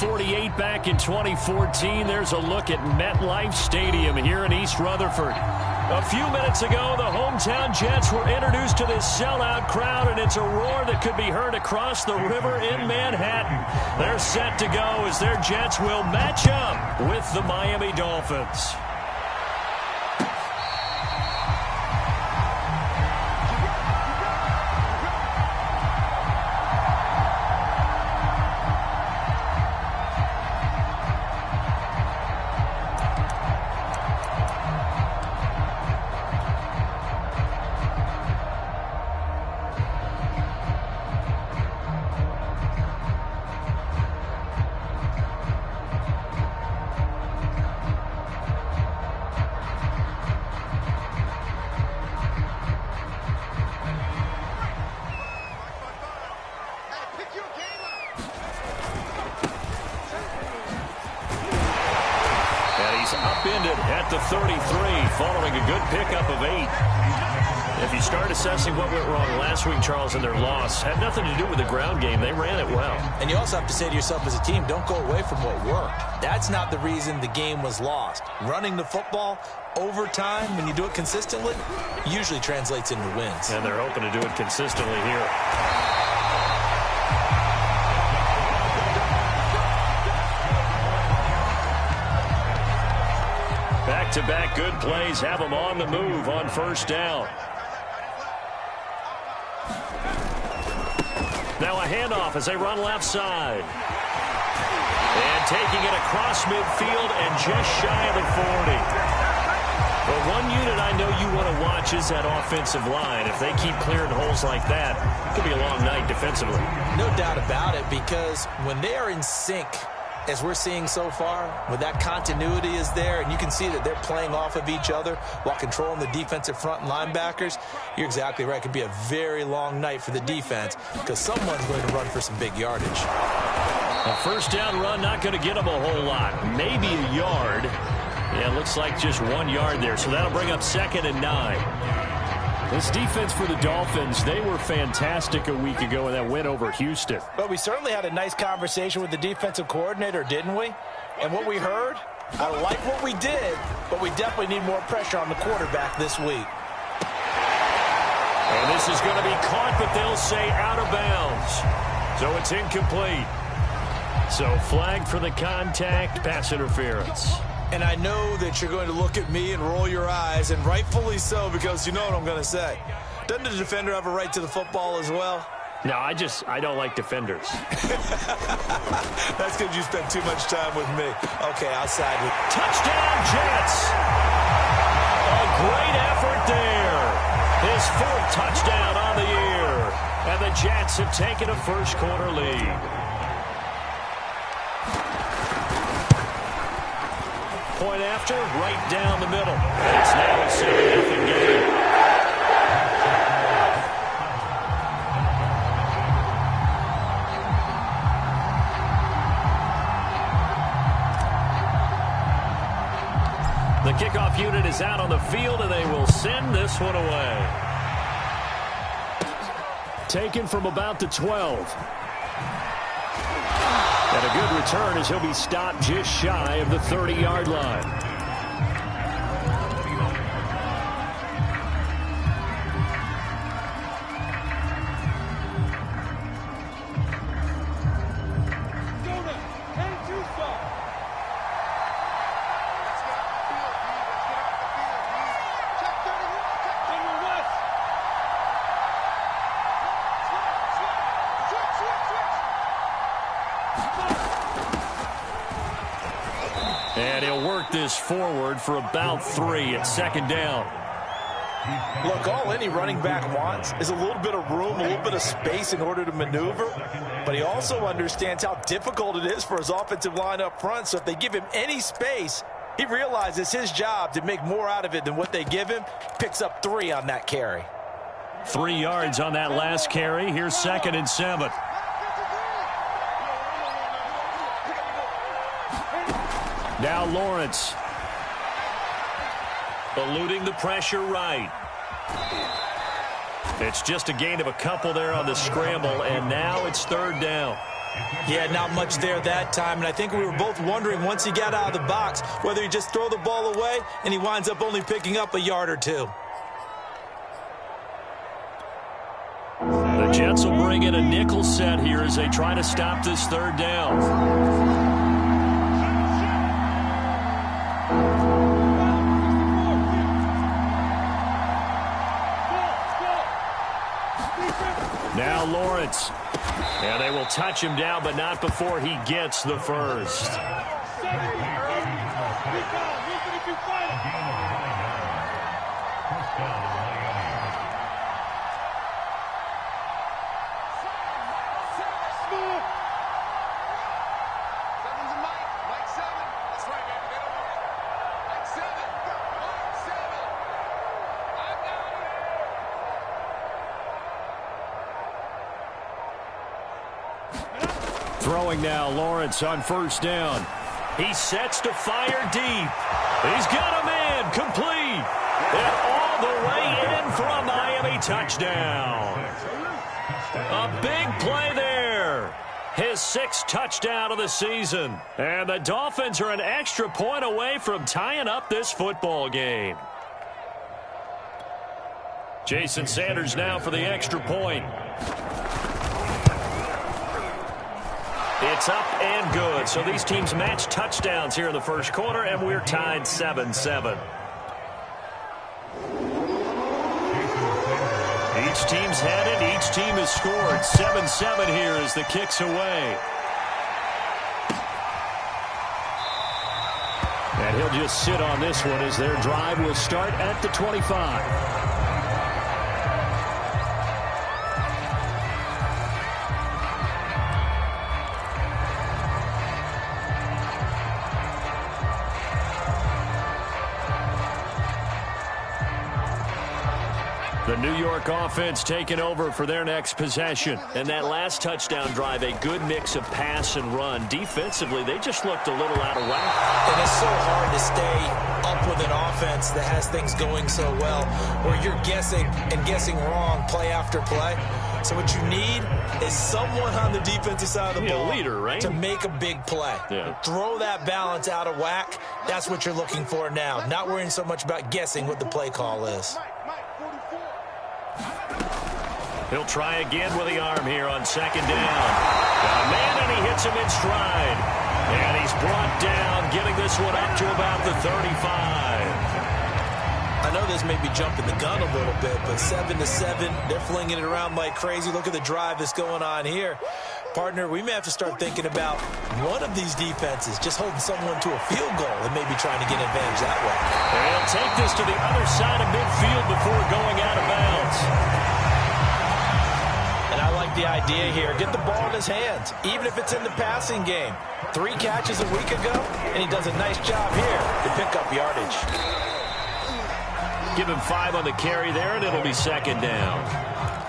48 back in 2014. There's a look at MetLife Stadium here in East Rutherford. A few minutes ago, the hometown Jets were introduced to this sellout crowd, and it's a roar that could be heard across the river in Manhattan. They're set to go as their Jets will match up with the Miami Dolphins. Upended at the 33 following a good pickup of 8. If you start assessing what went wrong last week, Charles, in their loss, had nothing to do with the ground game. They ran it well. And you also have to say to yourself as a team, don't go away from what worked. That's not the reason the game was lost. Running the football over time, when you do it consistently, usually translates into wins. And they're hoping to do it consistently here. Back-to-back good plays have them on the move on first down. Now a handoff as they run left side. And taking it across midfield and just shy of the 40. But one unit I know you want to watch is that offensive line. If they keep clearing holes like that, it could be a long night defensively. No doubt about it, because when they are in sync, as we're seeing so far, when that continuity is there and you can see that they're playing off of each other while controlling the defensive front and linebackers, you're exactly right. It could be a very long night for the defense because someone's going to run for some big yardage. A first down run, not going to get them a whole lot. Maybe a yard. Yeah, it looks like just 1 yard there. So that'll bring up 2nd and 9. This defense for the Dolphins, they were fantastic a week ago in that win over Houston. But we certainly had a nice conversation with the defensive coordinator, didn't we? And what we heard, I like what we did, but we definitely need more pressure on the quarterback this week. And this is going to be caught, but they'll say out of bounds. So it's incomplete. So flagged for the contact, pass interference. And I know that you're going to look at me and roll your eyes, and rightfully so, because you know what I'm going to say. Doesn't the defender have a right to the football as well? No, I don't like defenders. That's because you spend too much time with me. Okay, I'll side with you. Touchdown, Jets! A great effort there. His 4th touchdown on the year. And the Jets have taken a first-quarter lead. Point after, right down the middle. And it's now a 7-0 game. The kickoff unit is out on the field, and they will send this one away. Taken from about the 12. And a good return as he'll be stopped just shy of the 30-yard line. And he'll work this forward for about 3 at 2nd down. Look, all any running back wants is a little bit of room, a little bit of space in order to maneuver. But he also understands how difficult it is for his offensive line up front. So if they give him any space, he realizes his job to make more out of it than what they give him. Picks up 3 on that carry. 3 yards on that last carry. Here's 2nd and 7. Now Lawrence. Eluding the pressure right. It's just a gain of a couple there on the scramble, and now it's 3rd down. Yeah, not much there that time, and I think we were both wondering once he got out of the box whether he just throw the ball away and he winds up only picking up a yard or two. The Jets will bring in a nickel set here as they try to stop this third down. Now Lawrence. And they will touch him down, but not before he gets the first. Throwing now, Lawrence on first down. He sets to fire deep. He's got a man complete. And all the way in for a Miami touchdown. A big play there. His sixth touchdown of the season. And the Dolphins are an extra point away from tying up this football game. Jason Sanders now for the extra point. It's up and good. So these teams match touchdowns here in the first quarter, and we're tied 7-7. Each team's had it. Each team has scored. 7-7 here as the kick's away. And he'll just sit on this one as their drive will start at the 25. The New York offense taking over for their next possession. And that last touchdown drive, a good mix of pass and run. Defensively, they just looked a little out of whack. And it's so hard to stay up with an offense that has things going so well, where you're guessing and guessing wrong play after play. So what you need is someone on the defensive side of the ball, leader, right? To make a big play. Yeah. Throw that balance out of whack. That's what you're looking for now. Not worrying so much about guessing what the play call is. He'll try again with the arm here on second down. Got a man, and he hits him in stride. And he's brought down, getting this one up to about the 35. I know this may be jumping the gun a little bit, but 7-7, they're flinging it around like crazy. Look at the drive that's going on here. Partner, we may have to start thinking about one of these defenses just holding someone to a field goal and maybe trying to get advantage that way. And he'll take this to the other side of midfield before going out of bounds. And I like the idea here. Get the ball in his hands, even if it's in the passing game. 3 catches a week ago, and he does a nice job here to pick up yardage. Give him 5 on the carry there, and it'll be second down.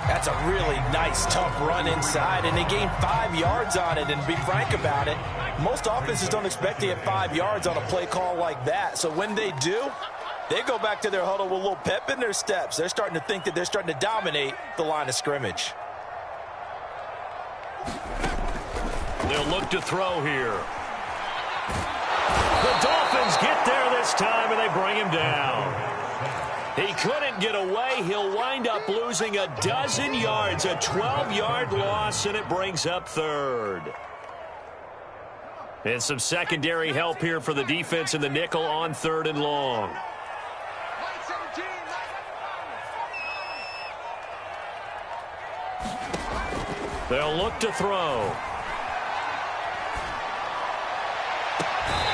That's a really nice, tough run inside, and they gained 5 yards on it. And to be frank about it, most offenses don't expect to get 5 yards on a play call like that. So when they do, they go back to their huddle with a little pep in their steps. They're starting to think that they're starting to dominate the line of scrimmage. They'll look to throw here. The Dolphins get there this time, and they bring him down. He couldn't get away. He'll wind up losing a dozen yards, a 12-yard loss, and it brings up third. And some secondary help here for the defense in the nickel on 3rd and long. They'll look to throw.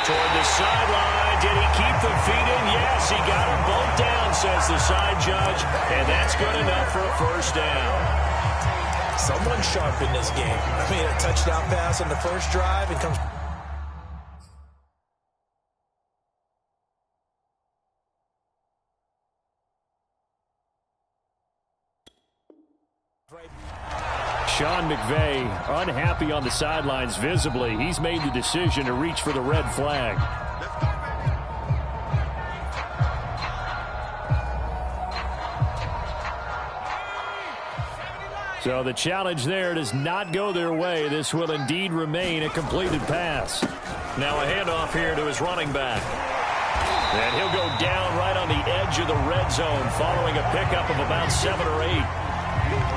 Toward the sideline. Did he keep the feet in? Yes, he got them both down, says the side judge. And that's good enough for a first down. Someone sharp in this game. I mean, a touchdown pass on the first drive and comes... Sean McVay unhappy on the sidelines visibly. He's made the decision to reach for the red flag. So the challenge there does not go their way. This will indeed remain a completed pass. Now a handoff here to his running back. And he'll go down right on the edge of the red zone following a pickup of about 7 or 8.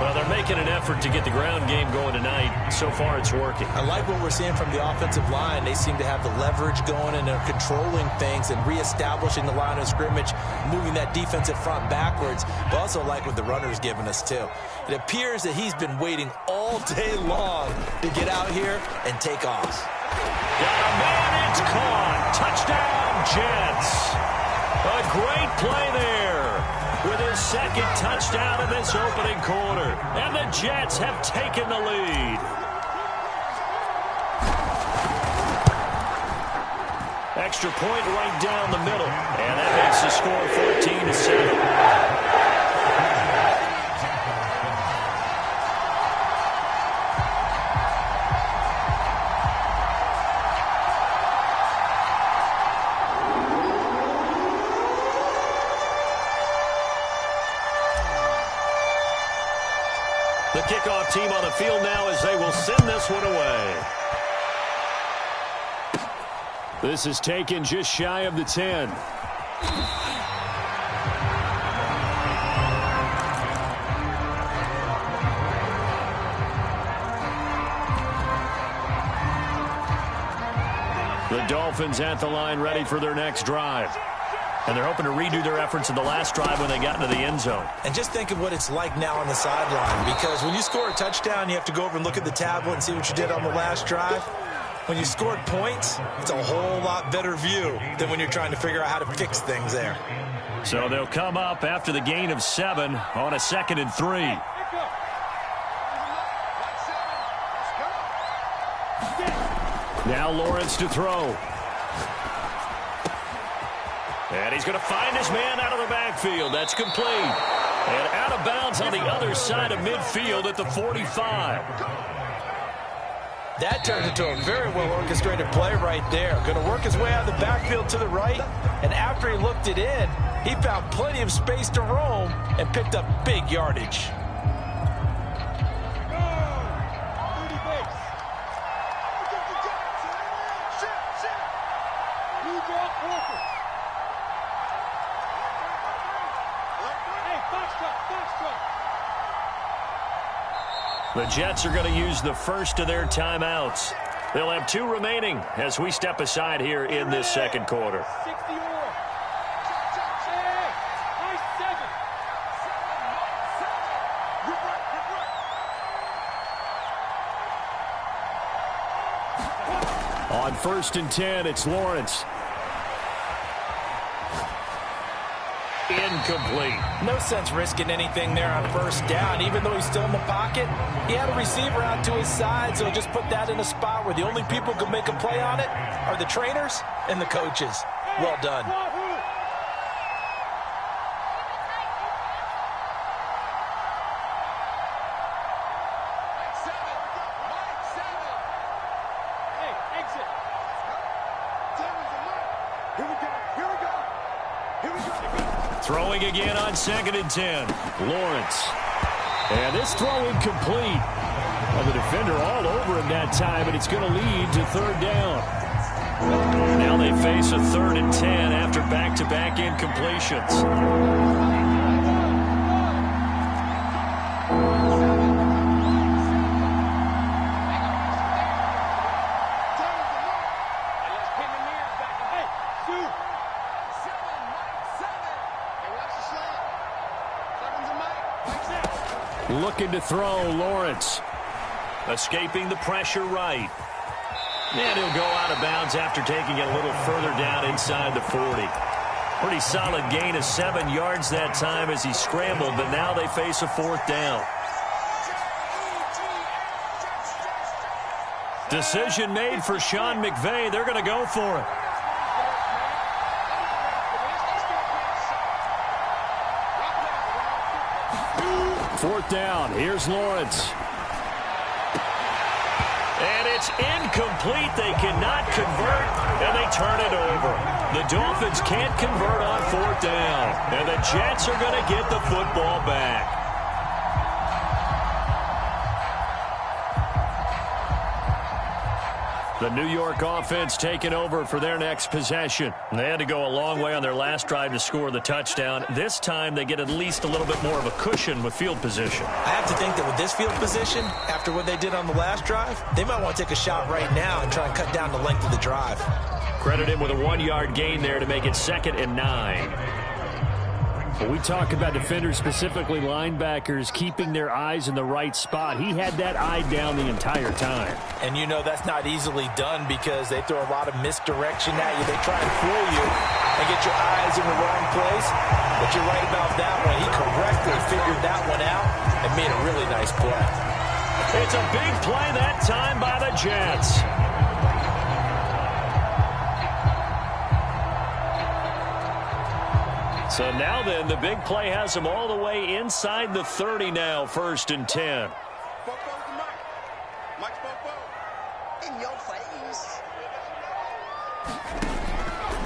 Well, they're making an effort to get the ground game going tonight. So far, it's working. I like what we're seeing from the offensive line. They seem to have the leverage going, and they're controlling things and reestablishing the line of scrimmage, moving that defensive front backwards. But also like what the runner's giving us, too. It appears that he's been waiting all day long to get out here and take off. Got a man, it's caught. Touchdown, Jets. A great play there with his second touchdown in this opening quarter. And the Jets have taken the lead. Extra point right down the middle. And that makes the score 14-7. The kickoff team on the field now as they will send this one away. This is taken just shy of the 10. The Dolphins at the line ready for their next drive. And they're hoping to redo their efforts in the last drive when they got into the end zone. And just think of what it's like now on the sideline, because when you score a touchdown, you have to go over and look at the tablet and see what you did on the last drive. When you scored points, it's a whole lot better view than when you're trying to figure out how to fix things there. So they'll come up after the gain of 7 on a 2nd and 3. Now Lawrence to throw. And he's going to find his man out of the backfield. That's complete. And out of bounds on the other side of midfield at the 45. That turned into a very well-orchestrated play right there. Going to work his way out of the backfield to the right. And after he looked it in, he found plenty of space to roam and picked up big yardage. The Jets are going to use the first of their timeouts. They'll have 2 remaining as we step aside here in this second quarter. On 1st and 10, it's Lawrence. Incomplete. No sense risking anything there on 1st down. Even though he's still in the pocket, he had a receiver out to his side, so just put that in a spot where the only people who can make a play on it are the trainers and the coaches. Well done. Throwing again on 2nd and 10. Lawrence. And this throw incomplete. Well, the defender all over him that time, and it's going to lead to 3rd down. Now they face a 3rd and 10 after back-to-back incompletions. Looking to throw, Lawrence. Escaping the pressure right. And he'll go out of bounds after taking it a little further down inside the 40. Pretty solid gain of 7 yards that time as he scrambled, but now they face a 4th down. Decision made for Sean McVay. They're going to go for it. Fourth down. Here's Lawrence. And it's incomplete. They cannot convert, and they turn it over. The Dolphins can't convert on 4th down, and the Jets are going to get the football back. The New York offense taking over for their next possession. They had to go a long way on their last drive to score the touchdown. This time they get at least a little bit more of a cushion with field position. I have to think that with this field position, after what they did on the last drive, they might want to take a shot right now and try and cut down the length of the drive. Credit him with a 1-yard gain there to make it 2nd and 9. When we talk about defenders, specifically linebackers, keeping their eyes in the right spot, he had that eye down the entire time. And you know that's not easily done because they throw a lot of misdirection at you. They try and fool you and get your eyes in the wrong place. But you're right about that one. He correctly figured that one out and made a really nice play. It's a big play that time by the Jets. So now then, the big play has them all the way inside the 30 now, 1st and 10. In your face.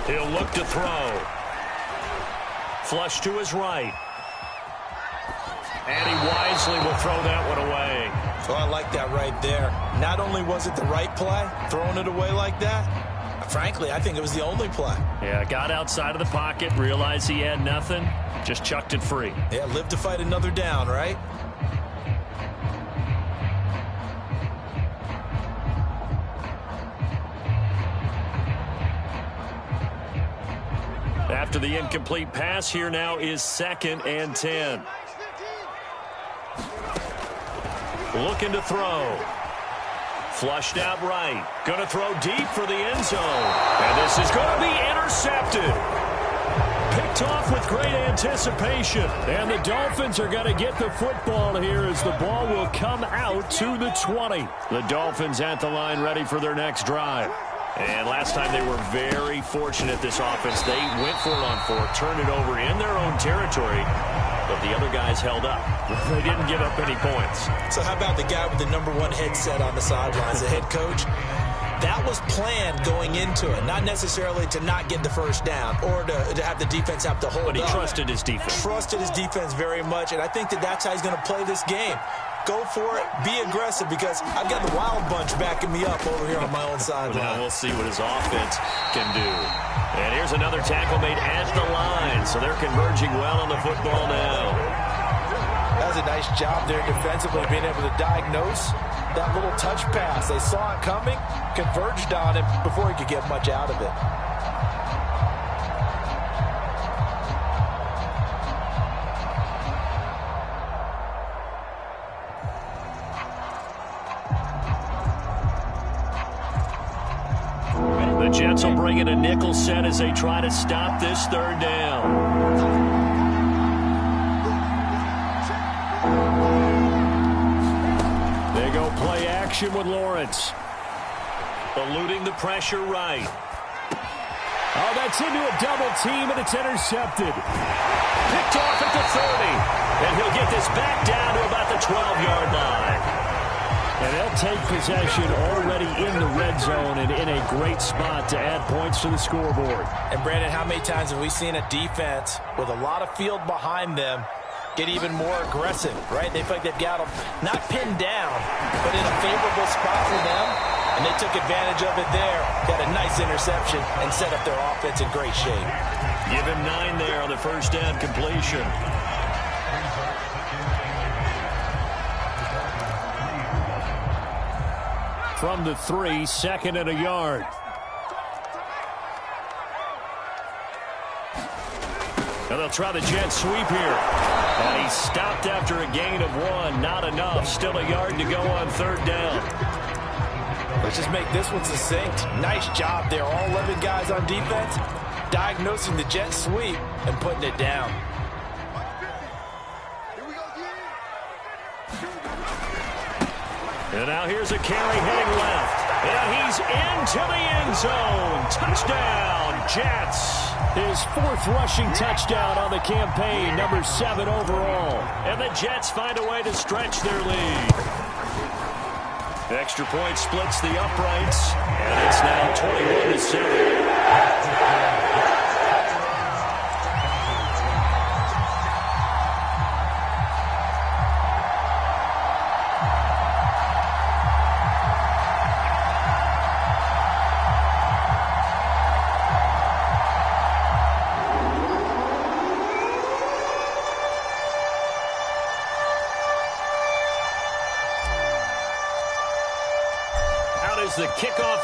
He'll look to throw. Flush to his right. And he wisely will throw that one away. So I like that right there. Not only was it the right play, throwing it away like that, frankly, I think it was the only play. Yeah, got outside of the pocket, realized he had nothing, just chucked it free. Yeah, live to fight another down, right? After the incomplete pass, here now is 2nd and 10. Looking to throw. Flushed out right. Going to throw deep for the end zone. And this is going to be intercepted. Picked off with great anticipation. And the Dolphins are going to get the football here as the ball will come out to the 20. The Dolphins at the line ready for their next drive. And last time they were very fortunate, this offense. They went for it on 4, turned it over in their own territory, but the other guys held up. They didn't give up any points. So how about the guy with the #1 headset on the sidelines, the head coach? That was planned going into it, not necessarily to not get the first down or to have the defense have to hold up. But he trusted his defense. Trusted his defense very much, and I think that that's how he's going to play this game. Go for it, be aggressive, because I've got the Wild Bunch backing me up over here on my own sideline. Now we'll see what his offense can do. And here's another tackle made at the line, so they're converging well on the football now. That was a nice job there defensively, being able to diagnose that little touch pass. They saw it coming, converged on him before he could get much out of it. The Jets will bring in a nickel set as they try to stop this 3rd down. They go play action with Lawrence. Eluding the pressure right. Oh, that's into a double team, and it's intercepted. Picked off at the 30. And he'll get this back down to about the 12-yard line. And they'll take possession already in the red zone and in a great spot to add points to the scoreboard. And, Brandon, how many times have we seen a defense with a lot of field behind them get even more aggressive, right? They feel like they've got them not pinned down, but in a favorable spot for them, and they took advantage of it there. Got a nice interception and set up their offense in great shape. Give him 9 there on the first down completion. From the 3, 2nd and a yard. And they'll try the jet sweep here. And he's stopped after a gain of 1. Not enough. Still a yard to go on 3rd down. Let's just make this one succinct. Nice job there. All 11 guys on defense diagnosing the jet sweep and putting it down. And now here's a carry heading left. And he's into the end zone. Touchdown, Jets. His 4th rushing touchdown on the campaign, #7 overall. And the Jets find a way to stretch their lead. Extra point splits the uprights. And it's now 21-7.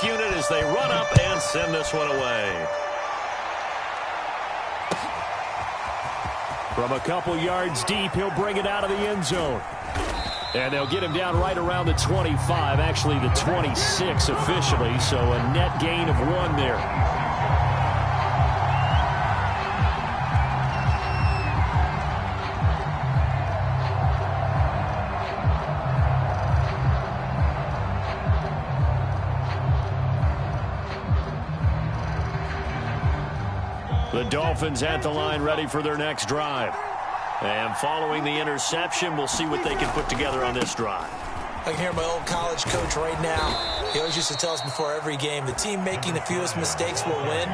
kickoff unit as they run up and send this one away. From a couple yards deep, he'll bring it out of the end zone. And they'll get him down right around the 25, actually the 26 officially, so a net gain of 1 there. The Dolphins at the line ready for their next drive. And following the interception, we'll see what they can put together on this drive. I can hear my old college coach right now. He always used to tell us before every game, the team making the fewest mistakes will win.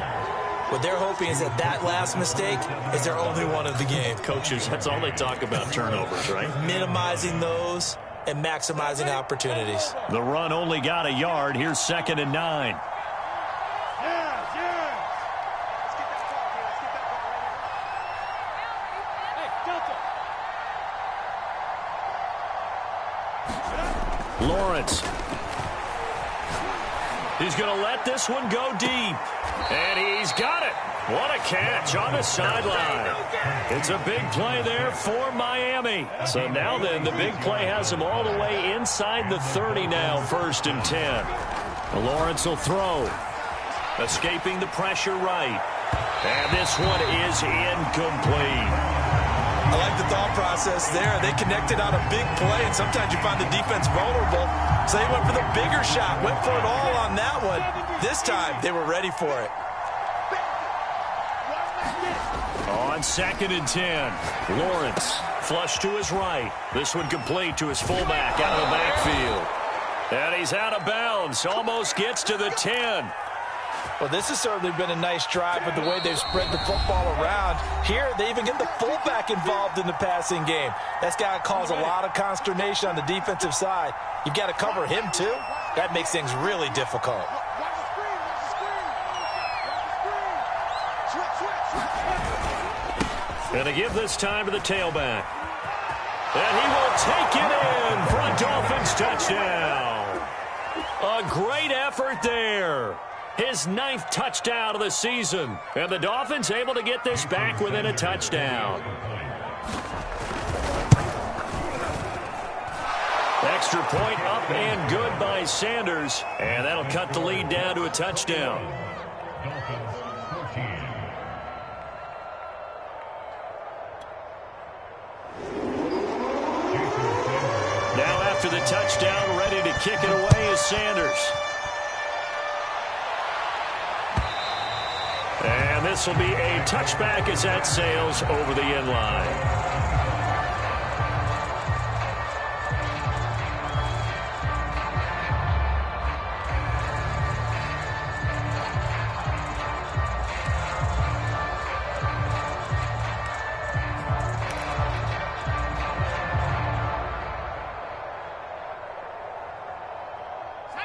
What they're hoping is that last mistake is their only one of the game. Coaches, that's all they talk about, turnovers, right? Minimizing those and maximizing opportunities. The run only got a yard. Here's 2nd and 9. Lawrence. He's going to let this one go deep. And he's got it. What a catch on the sideline. It's a big play there for Miami. So now then, the big play has him all the way inside the 30 now, 1st and 10. Lawrence will throw. Escaping the pressure right. And this one is incomplete. I like the thought process there. They connected on a big play, and sometimes you find the defense vulnerable. So they went for the bigger shot, went for it all on that one. This time, they were ready for it. On 2nd and 10, Lawrence flush to his right. This one complete to his fullback out of the backfield. And he's out of bounds, almost gets to the 10. Well, this has certainly been a nice drive with the way they've spread the football around. Here, they even get the fullback involved in the passing game. That's got to cause a lot of consternation on the defensive side. You've got to cover him, too. That makes things really difficult. And to give this time to the tailback. And he will take it in for a Dolphins touchdown. A great effort there. His 9th touchdown of the season. And the Dolphins able to get this back within a touchdown. Extra point up and good by Sanders. And that'll cut the lead down to a touchdown. Now after the touchdown, ready to kick it away is Sanders. And this will be a touchback as that sails over the end line.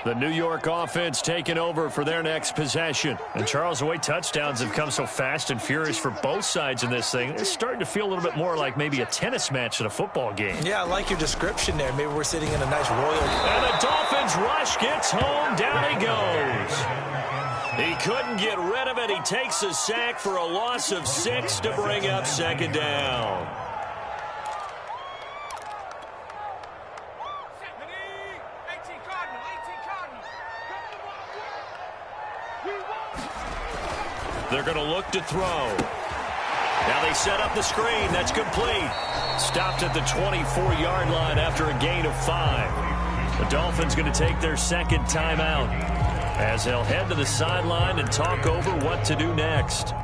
The New York offense taking over for their next possession. And Charles, the way touchdowns have come so fast and furious for both sides in this thing, it's starting to feel a little bit more like maybe a tennis match than a football game. Yeah, I like your description there. Maybe we're sitting in a nice royal. And the Dolphins rush gets home. Down he goes. He couldn't get rid of it. He takes a sack for a loss of 6 to bring up 2nd down. They're going to look to throw. Now they set up the screen. That's complete. Stopped at the 24-yard line after a gain of 5. The Dolphins going to take their 2nd timeout as they'll head to the sideline and talk over what to do next.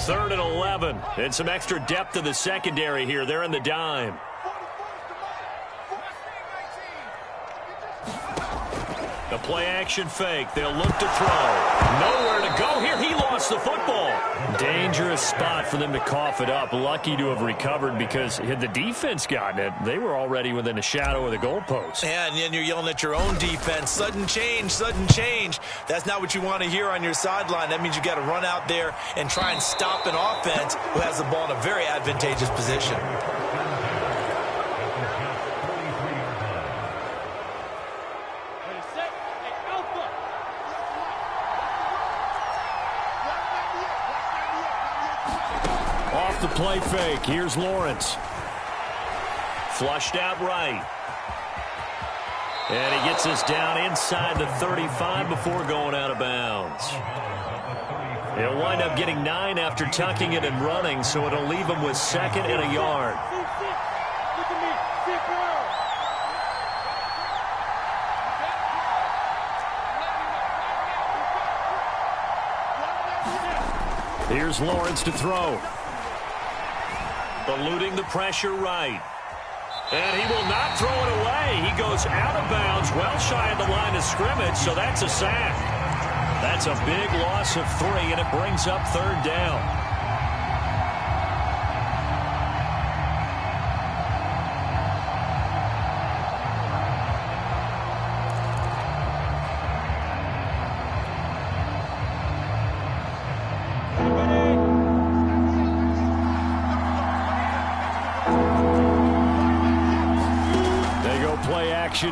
Third and 11. And some extra depth in the secondary here. They're in the dime. The play action fake. They'll look to throw. Nowhere to go here. He lost the football. Dangerous spot for them to cough it up. Lucky to have recovered, because had the defense gotten it, they were already within a shadow of the goalpost. Yeah, and then you're yelling at your own defense. Sudden change, sudden change. That's not what you want to hear on your sideline. That means you got to run out there and try and stop an offense who has the ball in a very advantageous position. Off the play fake. Here's Lawrence. Flushed out right. And he gets us down inside the 35 before going out of bounds. He'll wind up getting 9 after tucking it and running, so it'll leave him with 2nd and a yard. Here's Lawrence to throw. Eluding the pressure right. And he will not throw it away. He goes out of bounds, well shy of the line of scrimmage, so that's a sack. That's a big loss of 3, and it brings up 3rd down.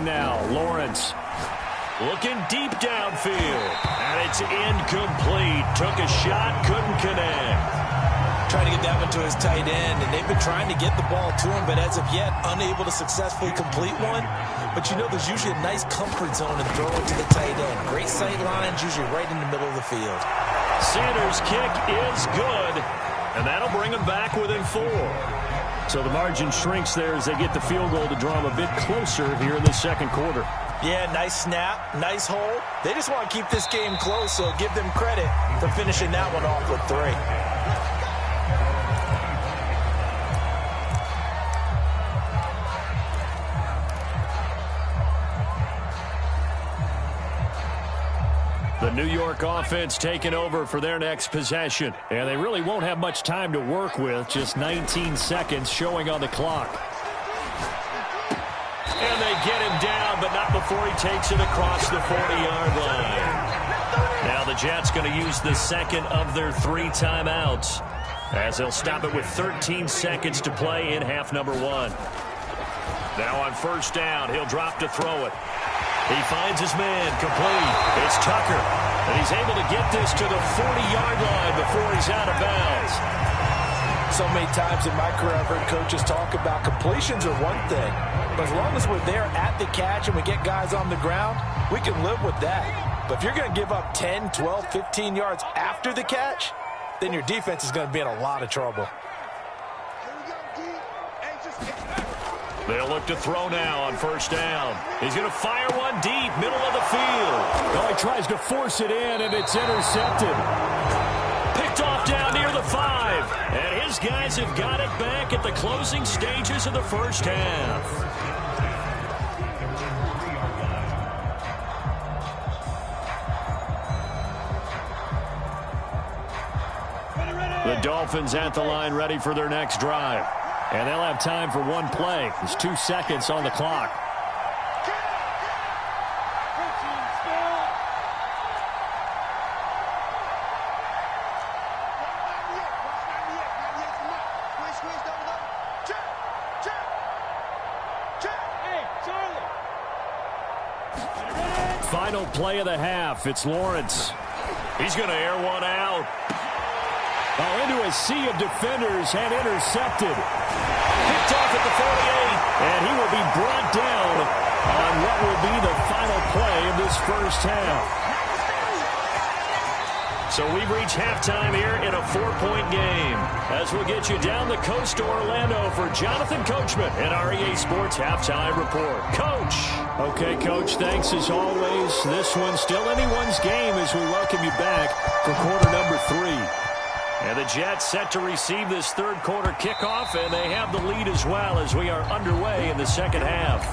Now, Lawrence looking deep downfield, and it's incomplete. Took a shot, couldn't connect. Trying to get that one to his tight end, and they've been trying to get the ball to him, but as of yet, unable to successfully complete one. But you know, there's usually a nice comfort zone in throwing to the tight end. Great sight lines, usually right in the middle of the field. Sanders' kick is good, and that'll bring him back within 4. So the margin shrinks there as they get the field goal to draw them a bit closer here in the 2nd quarter. Yeah, nice snap, nice hole. They just want to keep this game close, so give them credit for finishing that one off with 3. The New York offense taking over for their next possession. And they really won't have much time to work with. Just 19 seconds showing on the clock. And they get him down, but not before he takes it across the 40-yard line. Now the Jets going to use the 2nd of their 3 timeouts, as they'll stop it with 13 seconds to play in half number 1. Now on 1st down, he'll drop to throw it. He finds his man, complete. It's Tucker, and he's able to get this to the 40-yard line before he's out of bounds. So many times in my career, I've heard coaches talk about completions are one thing, but as long as we're there at the catch and we get guys on the ground, we can live with that. But if you're going to give up 10, 12, 15 yards after the catch, then your defense is going to be in a lot of trouble. They'll look to throw now on 1st down. He's going to fire one deep, middle of the field. Oh, he tries to force it in, and it's intercepted. Picked off down near the 5. And his guys have got it back at the closing stages of the 1st half. The Dolphins at the line, ready for their next drive. And they'll have time for one play. There's 2 seconds on the clock. Final play of the half. It's Lawrence. He's going to air one out. Oh, into a sea of defenders and intercepted. Picked off at the 48, and he will be brought down on what will be the final play of this 1st half. So we've reached halftime here in a 4-point game, as we'll get you down the coast to Orlando for Jonathan Coachman and our EA Sports Halftime Report. Coach. Okay, Coach, thanks as always. This one's still anyone's game as we welcome you back for quarter number 3. And the Jets set to receive this 3rd quarter kickoff, and they have the lead as well as we are underway in the 2nd half.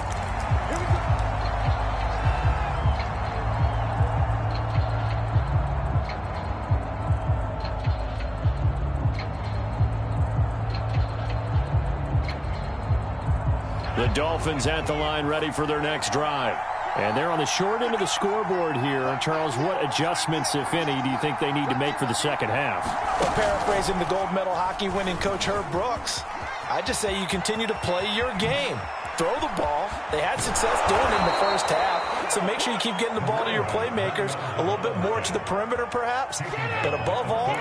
Dolphins at the line ready for their next drive. And they're on the short end of the scoreboard here. Charles, what adjustments, if any, do you think they need to make for the second half? Well, paraphrasing the gold medal hockey winning coach Herb Brooks, I just say you continue to play your game. Throw the ball. They had success doing it in the first half, so make sure you keep getting the ball to your playmakers, a little bit more to the perimeter perhaps, but above all,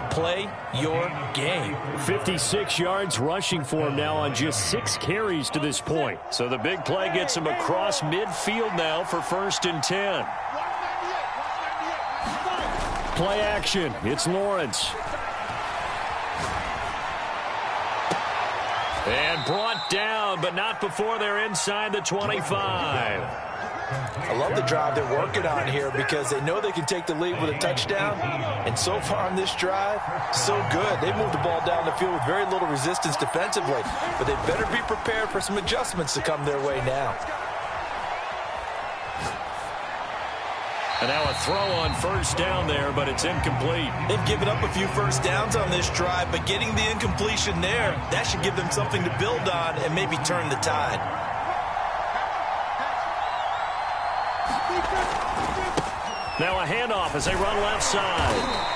play your game. 56 yards rushing for him now on just 6 carries to this point. So the big play gets him across midfield now for 1st and 10. Play action. It's Lawrence. And brought down, but not before they're inside the 25. I love the drive they're working on here because they know they can take the lead with a touchdown. And so far on this drive, so good. They moved the ball down the field with very little resistance defensively. But they better be prepared for some adjustments to come their way now. And now a throw on 1st down there, but it's incomplete. They've given up a few first downs on this drive, but getting the incompletion there, that should give them something to build on and maybe turn the tide. Now a handoff as they run left side.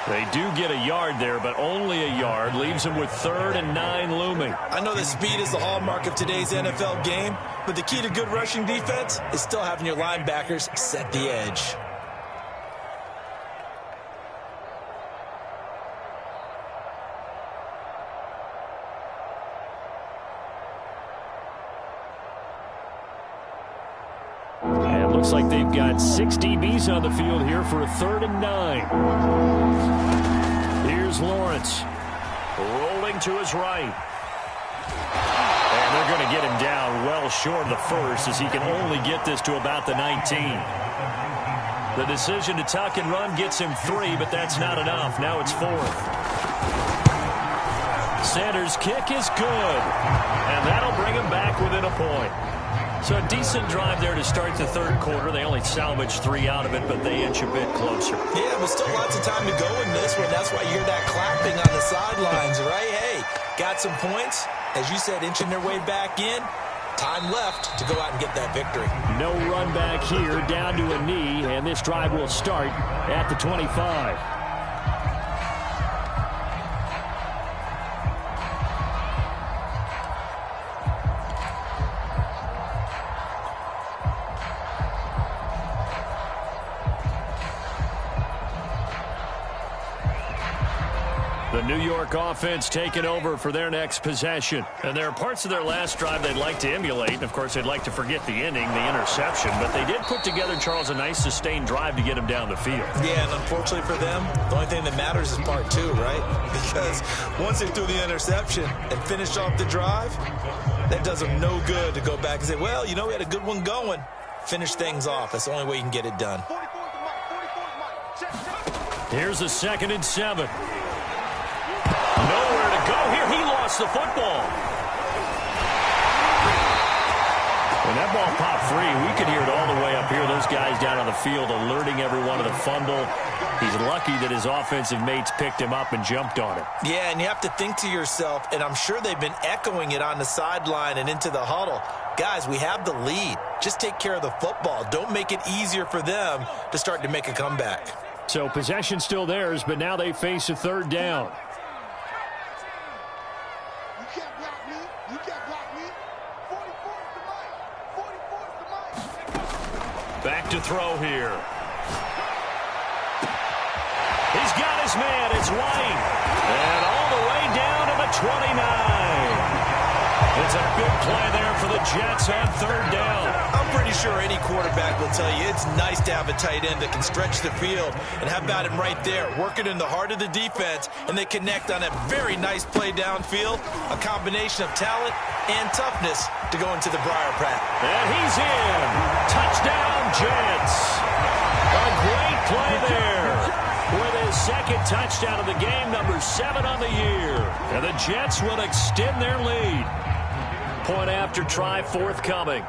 They do get a yard there, but only a yard. Leaves them with 3rd and 9 looming. I know that speed is the hallmark of today's NFL game, but the key to good rushing defense is still having your linebackers set the edge. And it looks like they've got 6 DBs on the field here for a 3rd and 9. Here's Lawrence. Rolling to his right. And they're going to get him down well short of the 1st as he can only get this to about the 19. The decision to tuck and run gets him 3, but that's not enough. Now it's 4th. Sanders' kick is good. And that'll bring him back within a point. So a decent drive there to start the 3rd quarter. They only salvaged 3 out of it, but they inch a bit closer. Yeah, but still lots of time to go in this one. That's why you hear that clapping on the sidelines, right? Hey, got some points. As you said, inching their way back in. Time left to go out and get that victory. No run back here, down to a knee, and this drive will start at the 25. The New York offense taking over for their next possession. And there are parts of their last drive they'd like to emulate. Of course, they'd like to forget the ending, the interception. But they did put together, Charles, a nice sustained drive to get him down the field. Yeah, and unfortunately for them, the only thing that matters is part 2, right? Because once they threw the interception and finished off the drive, that does them no good to go back and say, well, you know, we had a good one going. Finish things off. That's the only way you can get it done. Here's a 2nd and 7. Nowhere to go here. He lost the football. When that ball popped free, we could hear it all the way up here. Those guys down on the field alerting everyone of the fumble. He's lucky that his offensive mates picked him up and jumped on it. Yeah, and you have to think to yourself, and I'm sure they've been echoing it on the sideline and into the huddle. Guys, we have the lead. Just take care of the football. Don't make it easier for them to start to make a comeback. So possession still theirs, but now they face a 3rd down. Back to throw here. He's got his man. It's White. And all the way down to the 29. It's a big play there for the Jets on 3rd down. I'm pretty sure any quarterback will tell you it's nice to have a tight end that can stretch the field. And how about him right there, working in the heart of the defense, and they connect on a very nice play downfield, a combination of talent and toughness to go into the briar patch. And he's in. Touchdown, Jets. A great play there. With his 2nd touchdown of the game, number 7 on the year. And the Jets will extend their lead. Point after try forthcoming.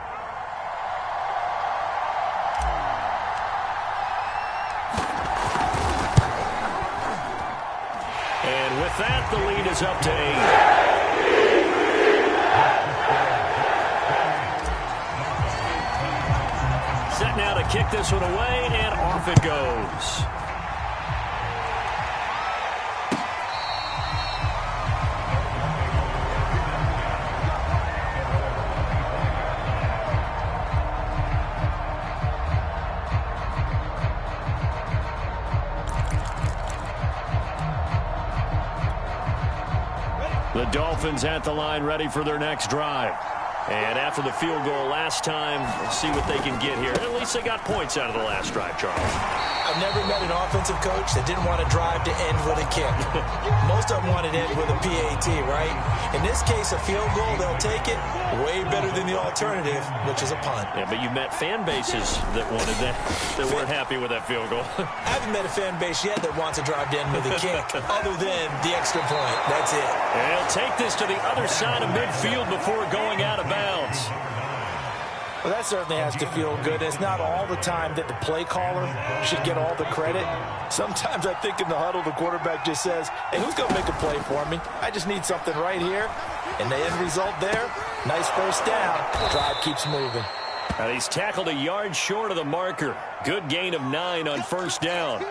And with that, the lead is up to 8. set now to kick this one away, and off it goes. The Dolphins at the line, ready for their next drive. And after the field goal last time, we'll see what they can get here. At least they got points out of the last drive, Charles. I've never met an offensive coach that didn't want to drive to end with a kick. Most of them wanted to end with a PAT, right? In this case, a field goal, they'll take it way better than the alternative, which is a punt. Yeah, but you met fan bases that wanted that weren't happy with that field goal. I haven't met a fan base yet that wants to drive to end with a kick, other than the extra point. That's it. And he'll take this to the other side of midfield before going out of bounds. Well, that certainly has to feel good. It's not all the time that the play caller should get all the credit. Sometimes I think in the huddle, the quarterback just says, hey, who's going to make a play for me? I just need something right here. And the end result there, nice first down. Drive keeps moving. And he's tackled a yard short of the marker. Good gain of 9 on first down.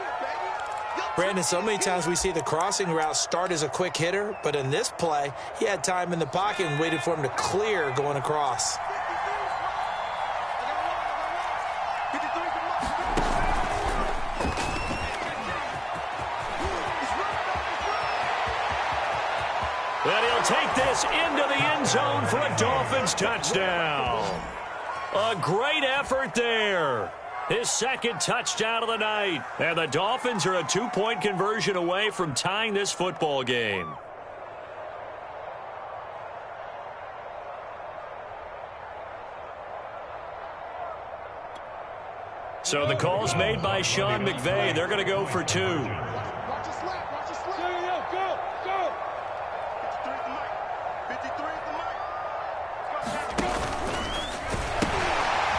Brandon, so many times we see the crossing route start as a quick hitter, but in this play, he had time in the pocket and waited for him to clear going across. And he'll take this into the end zone for a Dolphins touchdown. A great effort there. His second touchdown of the night. And the Dolphins are a 2-point conversion away from tying this football game. So the call's made by Sean McVay. They're going to go for 2.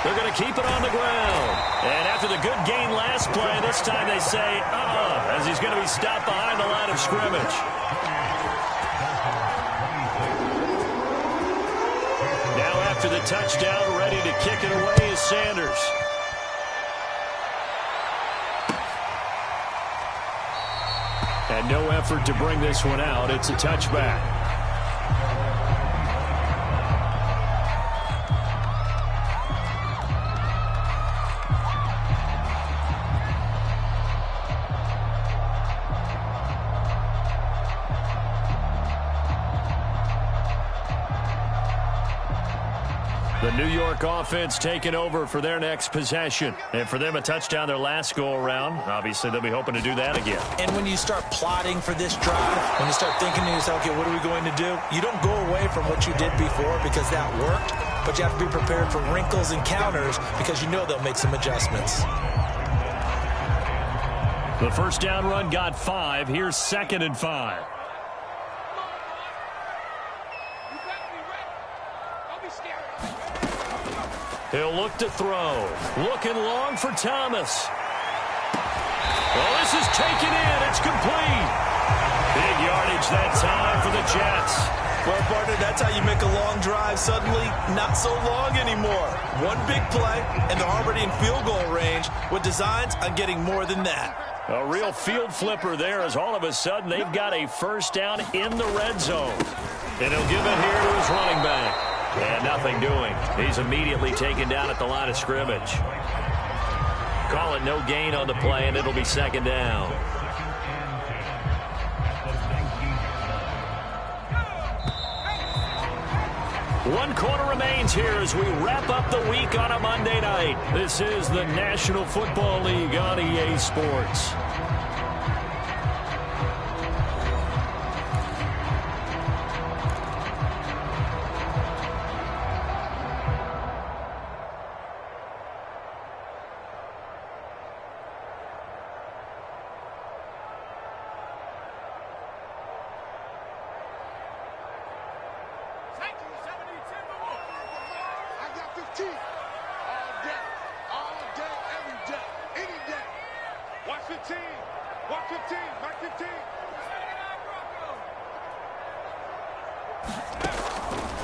They're going to keep it on the ground. And after the good gain last play, this time they say, as he's going to be stopped behind the line of scrimmage. Now after the touchdown, ready to kick it away is Sanders. And no effort to bring this one out. It's a touchback. The New York offense taking over for their next possession. And for them, a touchdown their last go-around. Obviously, they'll be hoping to do that again. And when you start plotting for this drive, when you start thinking to yourself, okay, what are we going to do? You don't go away from what you did before because that worked, but you have to be prepared for wrinkles and counters because you know they'll make some adjustments. The first down run got 5. Here's 2nd and 5. He'll look to throw. Looking long for Thomas. Well, this is taken in. It's complete. Big yardage that time for the Jets. Well, partner, that's how you make a long drive suddenly not so long anymore. One big play, and they're already in field goal range with designs on getting more than that. A real field flipper there as all of a sudden they've got a first down in the red zone. And he'll give it here to his running back. And nothing doing. He's immediately taken down at the line of scrimmage. Call it no gain on the play, and it'll be 2nd down. One quarter remains here as we wrap up the week on a Monday night. This is the National Football League on EA Sports.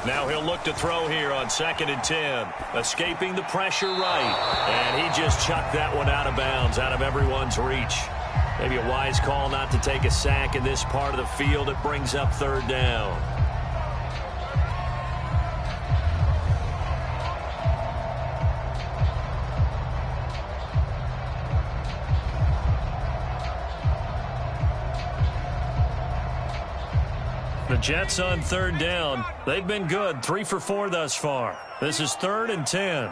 Now he'll look to throw here on 2nd and 10. Escaping the pressure right. And he just chucked that one out of bounds, out of everyone's reach. Maybe a wise call not to take a sack in this part of the field. It brings up 3rd down. The Jets on 3rd down. They've been good, 3 for 4 thus far. This is 3rd and 10.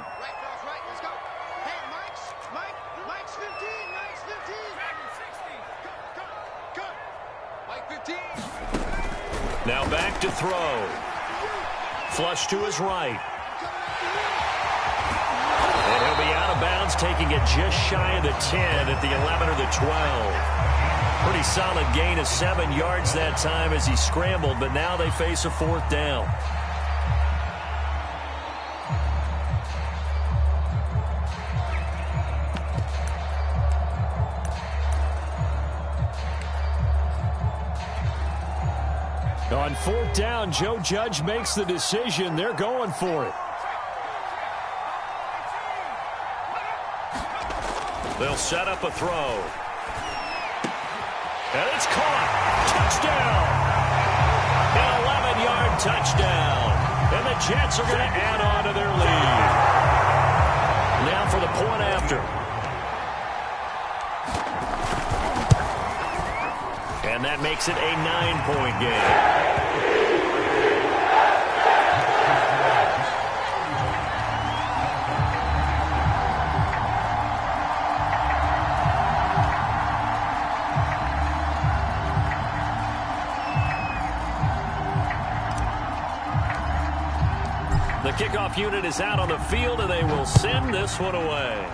Now back to throw. Flush to his right. And he'll be out of bounds, taking it just shy of the 10 at the 11 or the 12. Pretty solid gain of 7 yards that time as he scrambled, but now they face a 4th down. On 4th down, Joe Judge makes the decision. They're going for it. They'll set up a throw. And it's caught. Touchdown. An 11-yard touchdown. And the Jets are going to add on to their lead. Now for the point after. And that makes it a 9-point game. The kickoff unit is out on the field, and they will send this one away.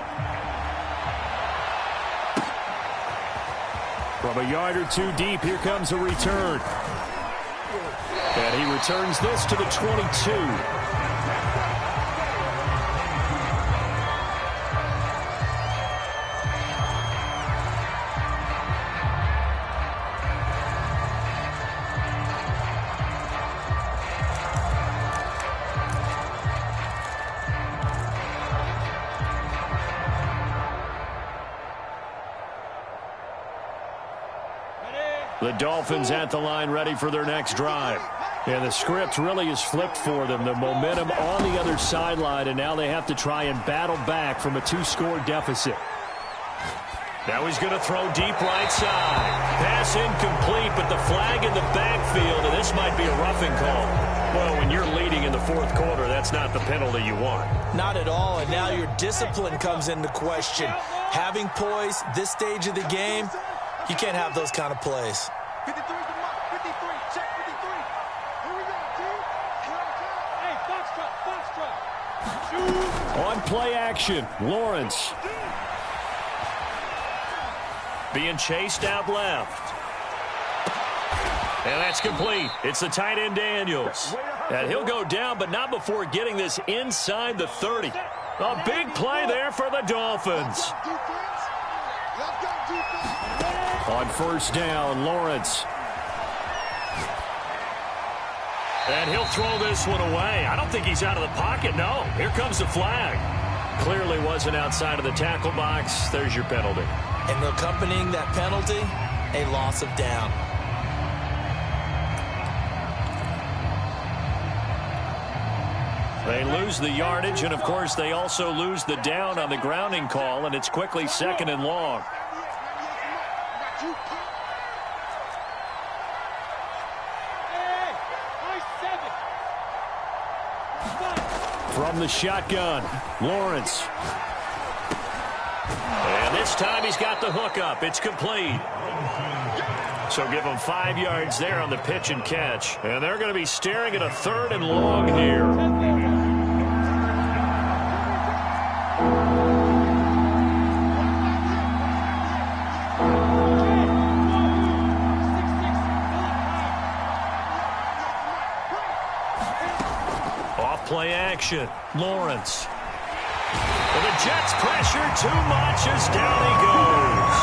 From a yard or two deep, here comes a return. And he returns this to the 22. The Dolphins at the line ready for their next drive. And the script really is flipped for them. The momentum on the other sideline, and now they have to try and battle back from a 2-score deficit. Now he's going to throw deep right side. Pass incomplete, but the flag in the backfield, and this might be a roughing call. Well, when you're leading in the 4th quarter, that's not the penalty you want. Not at all, and now your discipline comes into question. Having poise this stage of the game, you can't have those kind of plays. 53 is the mark. 53. Check 53. Here we go, team. Hey, foxtrot. On play action, Lawrence. Being chased out left. And that's complete. It's the tight end, Daniels. And he'll go down, but not before getting this inside the 30. A big play there for the Dolphins. On 1st down, Lawrence. And he'll throw this one away. I don't think he's out of the pocket, no. Here comes the flag. Clearly wasn't outside of the tackle box. There's your penalty. And accompanying that penalty, a loss of down. They lose the yardage, and, of course, they also lose the down on the grounding call, and it's quickly 2nd and long. From the shotgun, Lawrence. And this time he's got the hook up. It's complete. So give them 5 yards there on the pitch and catch. And they're going to be staring at a 3rd and long here. Play action, Lawrence. Well, the Jets pressure too much as down he goes.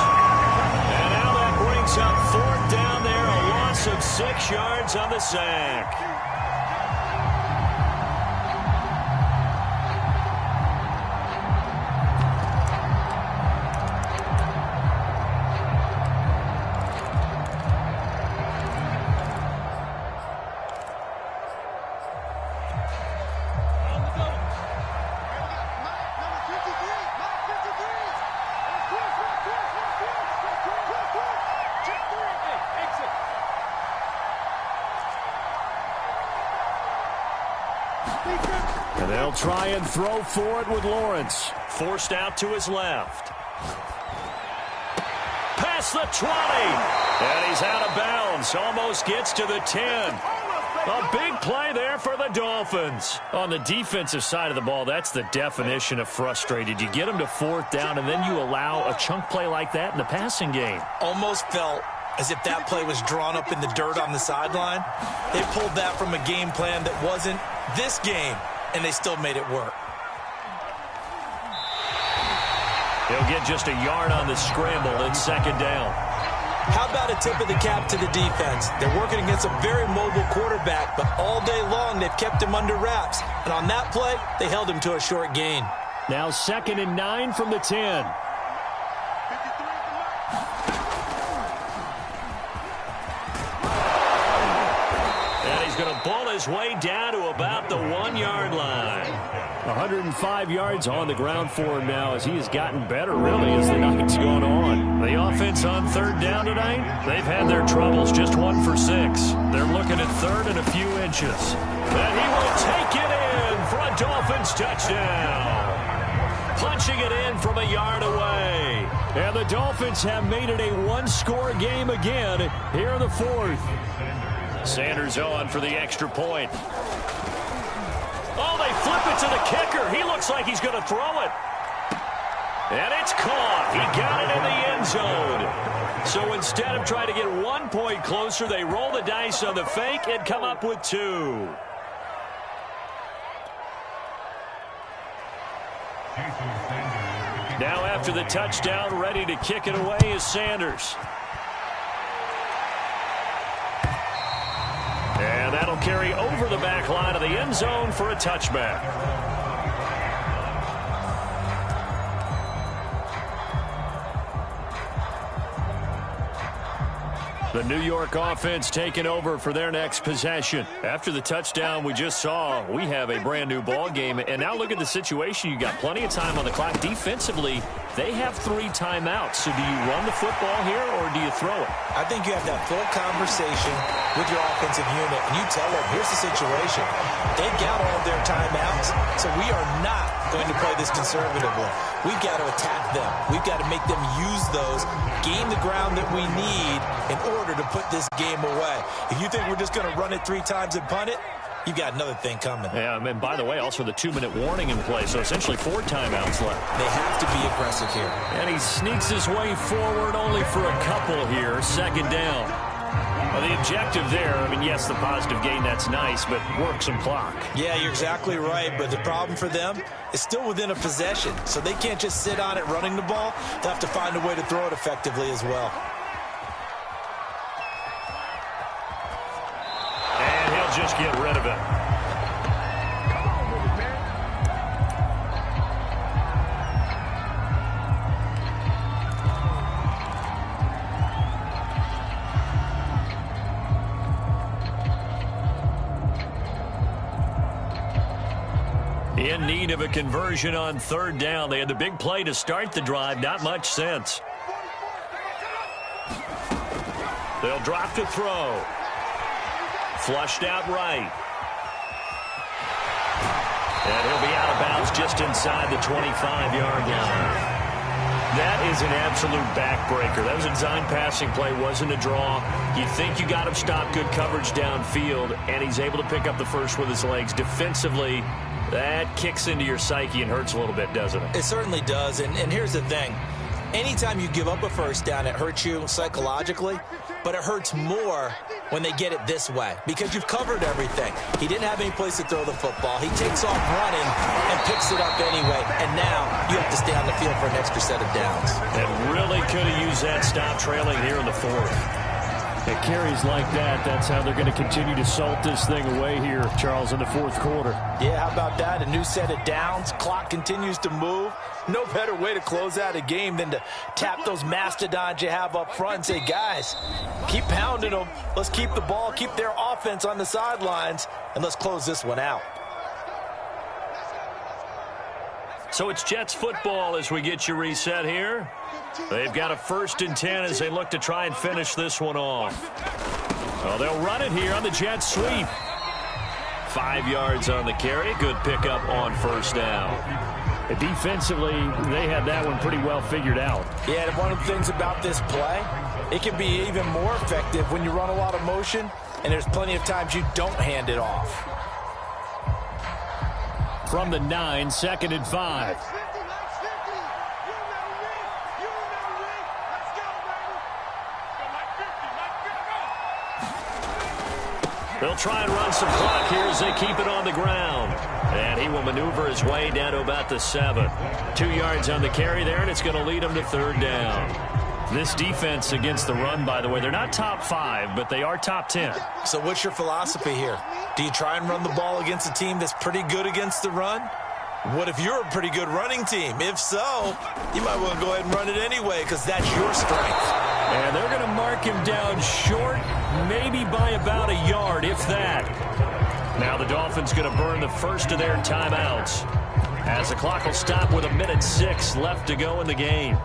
And now that brings up 4th down there, a loss of 6 yards on the sack. And they'll try and throw for it with Lawrence. Forced out to his left. Past the 20. And he's out of bounds. Almost gets to the 10. A big play there for the Dolphins. On the defensive side of the ball, that's the definition of frustrated. You get them to 4th down, and then you allow a chunk play like that in the passing game. Almost felt as if that play was drawn up in the dirt on the sideline. They pulled that from a game plan that wasn't this game, and they still made it work. He'll get just a yard on the scramble in 2nd down. How about a tip of the cap to the defense? They're working against a very mobile quarterback, but all day long they've kept him under wraps. And on that play, they held him to a short gain. Now 2nd and 9 from the 10. And he's going to bull his way down to about the 1-yard line. 105 yards on the ground for him now as he has gotten better, really, as the night's gone on. The offense on 3rd down tonight, they've had their troubles, just 1 for 6. They're looking at 3rd and a few inches. And he will take it in for a Dolphins touchdown. Punching it in from a yard away. And the Dolphins have made it a 1-score game again here in the 4th. Sanders on for the extra point. Oh, they flip it to the kicker. He looks like he's going to throw it. And it's caught. He got it in the end zone. So instead of trying to get 1 point closer, they roll the dice on the fake and come up with 2. Now after the touchdown, ready to kick it away is Sanders. And that'll carry over the back line of the end zone for a touchback. The New York offense taking over for their next possession. After the touchdown we just saw, we have a brand new ball game. And now look at the situation. You got plenty of time on the clock. Defensively, they have 3 timeouts. So do you run the football here or do you throw it? I think you have that full conversation with your offensive unit, and you tell them, here's the situation. They've got all their timeouts, so we are not going to play this conservatively. We've got to attack them. We've got to make them use those, gain the ground that we need in order to put this game away. If you think we're just going to run it 3 times and punt it, you've got another thing coming. Yeah, and by the way, also the 2-minute warning in play, so essentially 4 timeouts left. They have to be aggressive here. And he sneaks his way forward only for a couple here, 2nd down. Well, the objective there, I mean, yes, the positive gain, that's nice, but work some clock. Yeah, you're exactly right, but the problem for them is still within a possession, so they can't just sit on it running the ball. They'll have to find a way to throw it effectively as well. And he'll just get rid of it. In need of a conversion on 3rd down. They had the big play to start the drive. Not much sense. They'll drop to throw. Flushed out right. And he'll be out of bounds just inside the 25-yard line. That is an absolute backbreaker. That was a design passing play, wasn't a draw. You think you got him stopped, good coverage downfield, and he's able to pick up the first with his legs. Defensively, that kicks into your psyche and hurts a little bit, doesn't it? It certainly does, and here's the thing. Anytime you give up a first down, it hurts you psychologically, but it hurts more when they get it this way because you've covered everything. He didn't have any place to throw the football. He takes off running and picks it up anyway, and now you have to stay on the field for an extra set of downs. And really could have used that stop trailing here in the 4th. It carries like that. That's how they're going to continue to salt this thing away here, Charles, in the 4th quarter. Yeah, how about that? A new set of downs. Clock continues to move. No better way to close out a game than to tap those mastodons you have up front and say, guys, keep pounding them. Let's keep the ball, keep their offense on the sidelines, and let's close this one out. So it's Jets football as we get you reset here. They've got a 1st and 10 as they look to try and finish this one off. Well, they'll run it here on the Jets sweep. 5 yards on the carry. Good pickup on first down. Defensively, they had that one pretty well figured out. Yeah, and one of the things about this play, it can be even more effective when you run a lot of motion, and there's plenty of times you don't hand it off. From the 9, 2nd and 5. They'll try and run some clock here as they keep it on the ground. And he will maneuver his way down to about the 7. 2 yards on the carry there, and it's going to lead him to 3rd down. This defense against the run, by the way, they're not top 5, but they are top 10. So what's your philosophy here? Do you try and run the ball against a team that's pretty good against the run? What if you're a pretty good running team? If so, you might want to go ahead and run it anyway because that's your strength. And they're going to mark him down short, maybe by about a yard, if that. Now the Dolphins going to burn the first of their timeouts as the clock will stop with 1:06 left to go in the game.